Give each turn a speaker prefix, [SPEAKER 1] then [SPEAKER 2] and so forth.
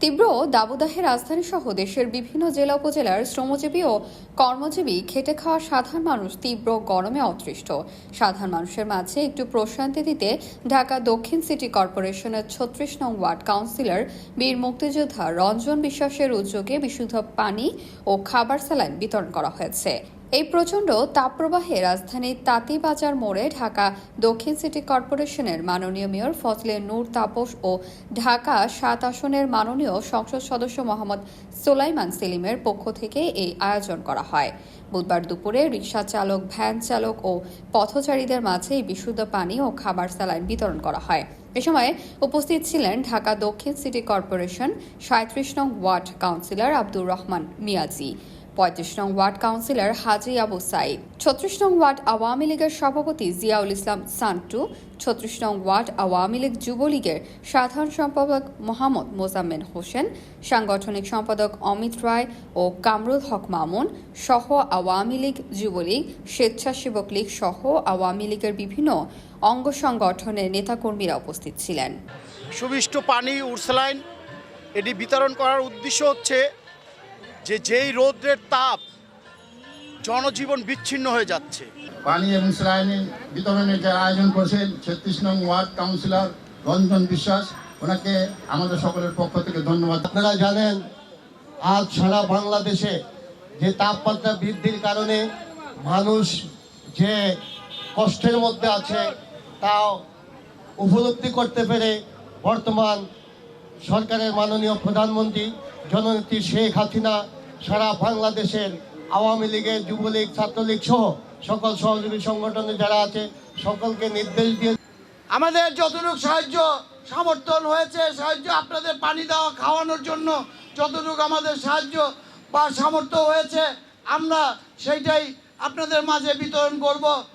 [SPEAKER 1] তীব্র দাবদাহে রাজধানী সহ দেশের বিভিন্ন জেলা উপজেলার শ্রমজীবী ও কর্মজীবী খেটে খাওয়া সাধারণ মানুষ তীব্র গরমে অতৃষ্ট। সাধারণ মানুষের মাঝে একটু প্রশান্তি দিতে ঢাকা দক্ষিণ সিটি কর্পোরেশনের ৩৬ নং ওয়ার্ড কাউন্সিলর বীর মুক্তিযোদ্ধা রঞ্জন বিশ্বাসের উদ্যোগে বিশুদ্ধ পানি ও খাবার স্যালাইন বিতরণ করা হয়েছে। এই প্রচণ্ড তাপপ্রবাহে রাজধানীর তাঁতীবাজার মোড়ে ঢাকা দক্ষিণ সিটি কর্পোরেশনের মাননীয় মেয়র ফজলে নূর তাপস ও ঢাকা ৭ আসনের মাননীয় সংসদ সদস্য মোহাম্মদ সোলাইমান সেলিমের পক্ষ থেকে এই আয়োজন করা হয়। বুধবার দুপুরে রিকশা চালক, ভ্যান চালক ও পথচারীদের মাঝে এই বিশুদ্ধ পানি ও খাবার স্যালাইন বিতরণ করা হয়। এ সময় উপস্থিত ছিলেন ঢাকা দক্ষিণ সিটি কর্পোরেশন ৩৭ নং ওয়ার্ড কাউন্সিলর আব্দুর রহমান মিয়াজি, ৩৫ নং ওয়ার্ড কাউন্সিলর হাজি আবু সাইদ, ৩৬ নং ওয়ার্ড আওয়ামী লীগের সভাপতি জিয়াউল ইসলাম সান্টু, ৩৬ নং ওয়ার্ড আওয়ামী লীগ যুবলীগের সাধারণ সম্পাদক মোহাম্মদ মোজাম্মেল হোসেন, সাংগঠনিক সম্পাদক অমিত রায় ও কামরুল হক মামুন সহ আওয়ামী লীগ, যুবলীগ, স্বেচ্ছাসেবক লীগ সহ আওয়ামী লীগের বিভিন্ন অঙ্গ সংগঠনের নেতাকর্মীরা উপস্থিত ছিলেন।
[SPEAKER 2] সুবিষ্ট পানি উর্সলাইন এটি বিতরণ করার উদ্দেশ্য হচ্ছে যেই রৌদ্রের তাপ জনজীবন বিচ্ছিন্ন হয়ে যাচ্ছে।
[SPEAKER 3] পানি এবং স্যালাইন বিতরণের যে আয়োজন করেছেন ৩৬ নং ওয়ার্ড কাউন্সিলর রঞ্জন বিশ্বাস, ওনাকে আমাদের সকলের পক্ষ থেকে ধন্যবাদ।
[SPEAKER 4] আপনারা জানেন আজ সারা বাংলাদেশে যে তাপমাত্রা বৃদ্ধির কারণে মানুষ যে কষ্টের মধ্যে আছে তাও উপলব্ধি করতে পেরে বর্তমান সরকারের মাননীয় প্রধানমন্ত্রী জননেত্রী শেখ হাসিনা সারা বাংলাদেশের আওয়ামী লীগের, যুবলীগ, ছাত্রলীগ সহ সকল সহযোগী সংগঠনে যারা আছে সকলকে নির্দেশ দিয়ে
[SPEAKER 2] আমাদের যতটুকু সাহায্য সমর্থন হয়েছে, সাহায্য আপনাদের পানি দেওয়া খাওয়ানোর জন্য যতটুকু আমাদের সাহায্য বা সামর্থ্য হয়েছে আমরা সেইটাই আপনাদের মাঝে বিতরণ করব।